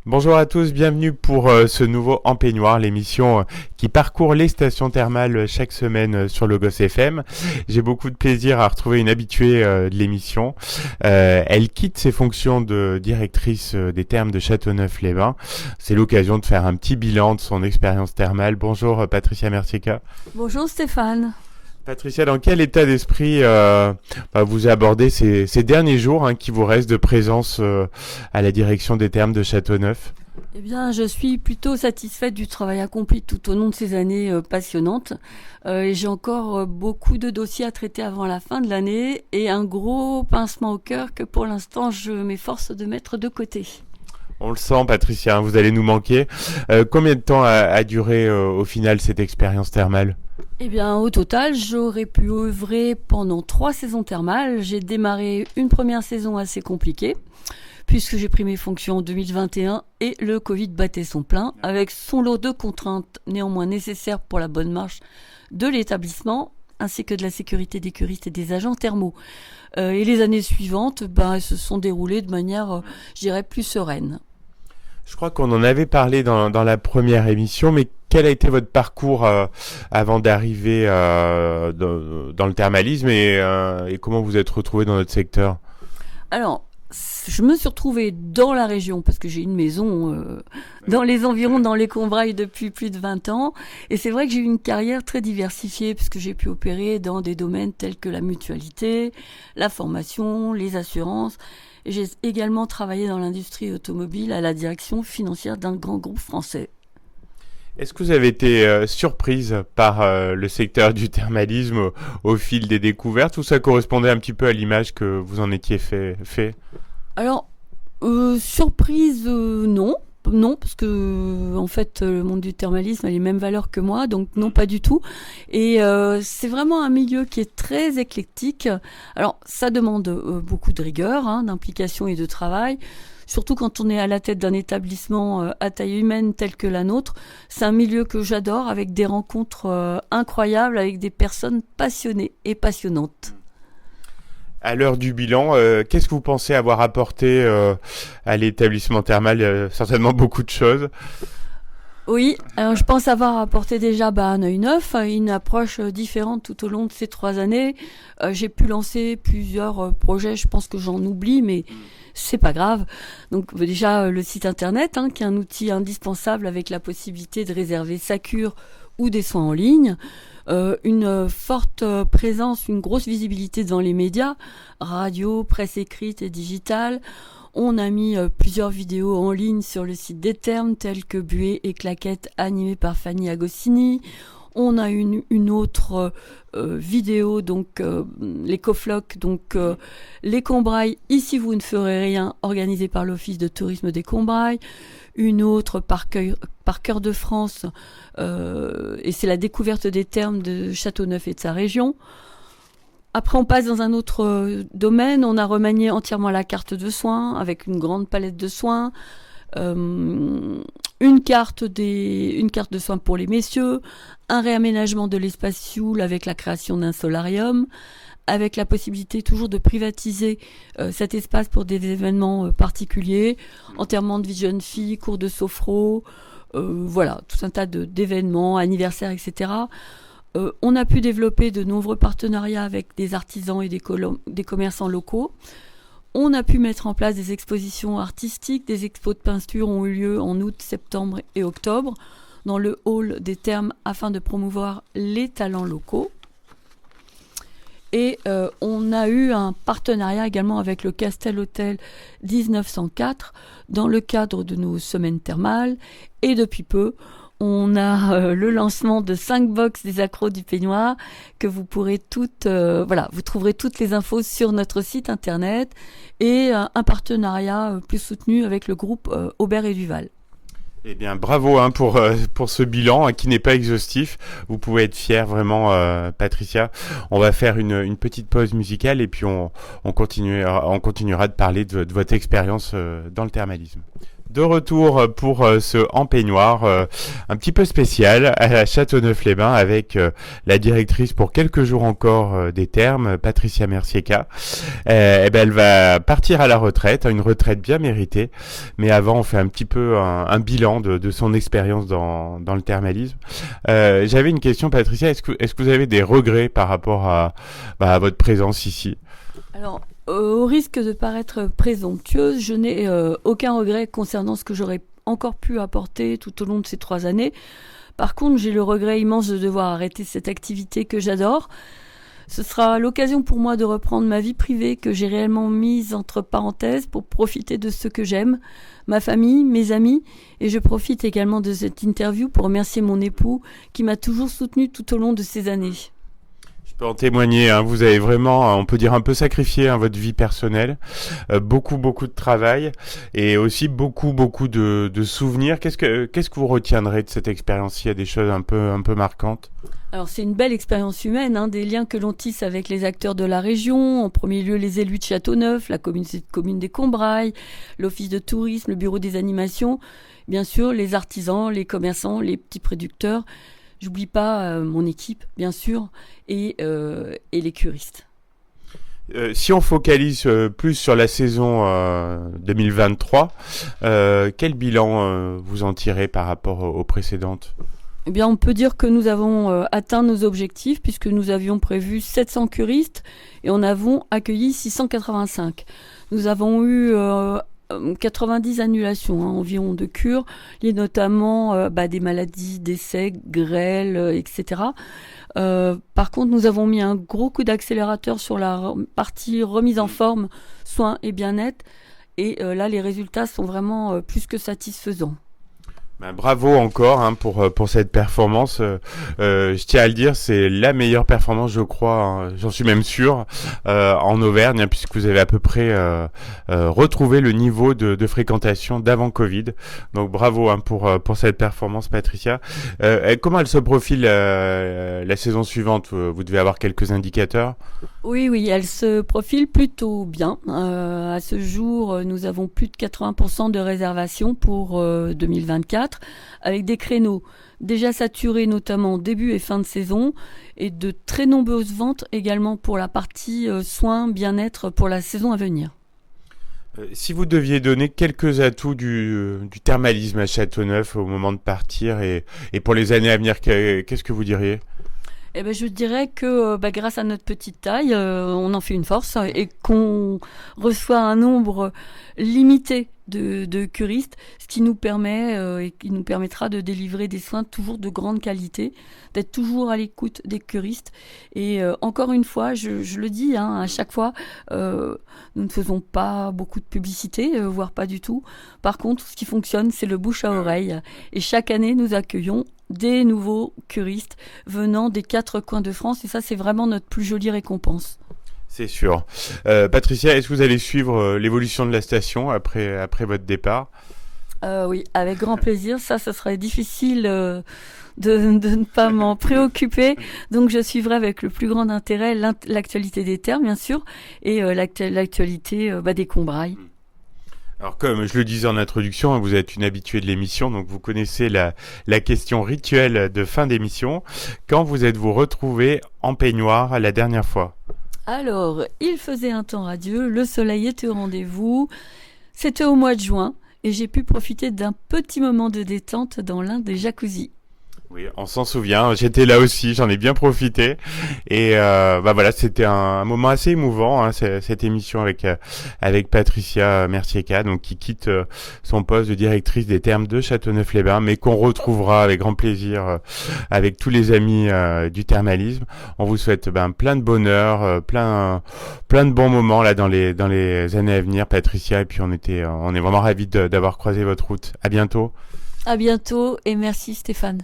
Bonjour à tous, bienvenue pour ce nouveau En Peignoir, l'émission qui parcourt les stations thermales chaque semaine sur le Goss FM. J'ai beaucoup de plaisir à retrouver une habituée de l'émission. Elle quitte ses fonctions de directrice des thermes de Châteauneuf-les-Bains. C'est l'occasion de faire un petit bilan de son expérience thermale. Bonjour Patricia Mercica. Bonjour Stéphane. Patricia, dans quel état d'esprit vous abordez ces derniers jours qui vous restent de présence à la direction des thermes de Châteauneuf? Eh bien, je suis plutôt satisfaite du travail accompli tout au long de ces années passionnantes. Et j'ai encore beaucoup de dossiers à traiter avant la fin de l'année et un gros pincement au cœur que pour l'instant je m'efforce de mettre de côté. On le sent, Patricia, vous allez nous manquer. Combien de temps a duré au final cette expérience thermale? Eh bien, au total, j'aurais pu œuvrer pendant 3 saisons thermales. J'ai démarré une première saison assez compliquée, puisque j'ai pris mes fonctions en 2021 et le Covid battait son plein, avec son lot de contraintes néanmoins nécessaires pour la bonne marche de l'établissement, ainsi que de la sécurité des curistes et des agents thermaux. Et les années suivantes, elles se sont déroulées de manière, je dirais, plus sereine. Je crois qu'on en avait parlé dans la première émission, mais quel a été votre parcours avant d'arriver dans le thermalisme et comment vous êtes retrouvé dans notre secteur? Alors, je me suis retrouvée dans la région parce que j'ai une maison dans les environs, dans les Combrailles depuis plus de 20 ans. Et c'est vrai que j'ai eu une carrière très diversifiée puisque j'ai pu opérer dans des domaines tels que la mutualité, la formation, les assurances. Et j'ai également travaillé dans l'industrie automobile à la direction financière d'un grand groupe français. Est-ce que vous avez été surprise par le secteur du thermalisme au fil des découvertes ou ça correspondait un petit peu à l'image que vous en étiez fait? Alors, surprise, non. Non, parce que en fait, le monde du thermalisme a les mêmes valeurs que moi, donc non, pas du tout. Et c'est vraiment un milieu qui est très éclectique. Alors, ça demande beaucoup de rigueur, d'implication et de travail. Surtout quand on est à la tête d'un établissement à taille humaine tel que la nôtre. C'est un milieu que j'adore, avec des rencontres incroyables, avec des personnes passionnées et passionnantes. À l'heure du bilan, qu'est-ce que vous pensez avoir apporté à l'établissement thermal? Certainement beaucoup de choses. Oui, alors je pense avoir apporté déjà un œil neuf, une approche différente tout au long de ces 3 années. J'ai pu lancer plusieurs projets, je pense que j'en oublie, mais c'est pas grave. Donc déjà le site internet, qui est un outil indispensable avec la possibilité de réserver sa cure ou des soins en ligne. Une forte présence, une grosse visibilité dans les médias, radio, presse écrite et digitale. On a mis plusieurs vidéos en ligne sur le site des thermes, telles que Buée et Claquettes, animées par Fanny Agostini. On a une autre vidéo, donc les coflocs, donc les Combrailles, ici vous ne ferez rien, organisée par l'Office de tourisme des Combrailles. Une autre par Cœur de France, et c'est la découverte des thermes de Châteauneuf et de sa région. Après, on passe dans un autre domaine. On a remanié entièrement la carte de soins avec une grande palette de soins. Une carte de soins pour les messieurs. Un réaménagement de l'espace Sioule avec la création d'un solarium. Avec la possibilité toujours de privatiser cet espace pour des événements particuliers. Enterrement de vie de jeune fille, cours de sophro. Voilà, tout un tas d'événements, anniversaires, etc. On a pu développer de nombreux partenariats avec des artisans et des commerçants locaux. On a pu mettre en place des expositions artistiques. Des expos de peinture ont eu lieu en août, septembre et octobre dans le hall des thermes afin de promouvoir les talents locaux. Et on a eu un partenariat également avec le Castel Hôtel 1904 dans le cadre de nos semaines thermales. Et depuis peu, on a le lancement de 5 box des accros du peignoir que vous pourrez vous trouverez toutes les infos sur notre site internet et un partenariat plus soutenu avec le groupe Aubert et Duval. Eh bien, bravo pour ce bilan qui n'est pas exhaustif. Vous pouvez être fier vraiment, Patricia. On va faire une petite pause musicale et puis on continuera de parler de votre expérience dans le thermalisme. De retour pour ce En Peignoir un petit peu spécial à Châteauneuf-les-Bains avec la directrice pour quelques jours encore des Thermes, Patricia Mercier-Ca. Elle va partir à la retraite, une retraite bien méritée. Mais avant, on fait un petit peu un bilan de son expérience dans le thermalisme. J'avais une question, Patricia. Est-ce que vous avez des regrets par rapport à votre présence ici? Alors, au risque de paraître présomptueuse, je n'ai aucun regret concernant ce que j'aurais encore pu apporter tout au long de ces 3 années. Par contre, j'ai le regret immense de devoir arrêter cette activité que j'adore. Ce sera l'occasion pour moi de reprendre ma vie privée que j'ai réellement mise entre parenthèses pour profiter de ce que j'aime, ma famille, mes amis. Et je profite également de cette interview pour remercier mon époux qui m'a toujours soutenue tout au long de ces années. Je peux en témoigner, hein, vous avez vraiment, on peut dire, un peu sacrifié votre vie personnelle, beaucoup de travail et aussi beaucoup de souvenirs. Qu'est-ce que vous retiendrez de cette expérience? Il y a des choses un peu marquantes. Alors c'est une belle expérience humaine, hein, des liens que l'on tisse avec les acteurs de la région, en premier lieu les élus de Châteauneuf, la commune des Combrailles, l'office de tourisme, le bureau des animations, bien sûr les artisans, les commerçants, les petits producteurs. J'oublie pas mon équipe, bien sûr, et les curistes. Si on focalise plus sur la saison 2023, quel bilan vous en tirez par rapport aux précédentes? Eh bien, on peut dire que nous avons atteint nos objectifs puisque nous avions prévu 700 curistes et en avons accueilli 685. Nous avons eu 90 annulations environ de cures, liées notamment des maladies, décès, grêle, etc. Par contre, nous avons mis un gros coup d'accélérateur sur la partie remise en forme, soins et bien-être. Et là, les résultats sont vraiment plus que satisfaisants. Bravo encore pour cette performance. Je tiens à le dire, c'est la meilleure performance, je crois, hein, j'en suis même sûr, en Auvergne, hein, puisque vous avez à peu près retrouvé le niveau de fréquentation d'avant Covid. Donc bravo pour cette performance, Patricia. Comment elle se profile la saison suivante? Vous devez avoir quelques indicateurs. Oui, elle se profile plutôt bien. À ce jour, nous avons plus de 80% de réservations pour 2024, avec des créneaux déjà saturés, notamment début et fin de saison, et de très nombreuses ventes également pour la partie soins, bien-être pour la saison à venir. Si vous deviez donner quelques atouts du thermalisme à Châteauneuf au moment de partir et pour les années à venir, qu'est-ce que vous diriez? Eh ben, je dirais que grâce à notre petite taille, on en fait une force et qu'on reçoit un nombre limité de curistes, ce qui nous permet et qui nous permettra de délivrer des soins toujours de grande qualité, d'être toujours à l'écoute des curistes. Et encore une fois, je le dis à chaque fois, nous ne faisons pas beaucoup de publicité, voire pas du tout. Par contre, ce qui fonctionne, c'est le bouche à oreille. Et chaque année, nous accueillons des nouveaux curistes venant des 4 coins de France. Et ça, c'est vraiment notre plus jolie récompense. C'est sûr. Patricia, est-ce que vous allez suivre l'évolution de la station après votre départ? Oui, avec grand plaisir. Ça serait difficile de ne pas m'en préoccuper. Donc, je suivrai avec le plus grand intérêt l'actualité des Thermes, bien sûr, et l'actualité des Combrailles. Alors comme je le disais en introduction, vous êtes une habituée de l'émission, donc vous connaissez la question rituelle de fin d'émission. Quand vous êtes-vous retrouvée en peignoir la dernière fois? Alors, il faisait un temps radieux, le soleil était au rendez-vous, c'était au mois de juin et j'ai pu profiter d'un petit moment de détente dans l'un des jacuzzis. Oui, on s'en souvient. J'étais là aussi, j'en ai bien profité. Et voilà, c'était un moment assez émouvant, hein, cette émission avec Patricia Mercier-Ca, donc qui quitte son poste de directrice des Thermes de Châteauneuf-les-Bains, mais qu'on retrouvera avec grand plaisir avec tous les amis du thermalisme. On vous souhaite plein de bonheur, plein de bons moments là dans les années à venir, Patricia. Et puis on est vraiment ravis d'avoir croisé votre route. À bientôt. À bientôt et merci Stéphane.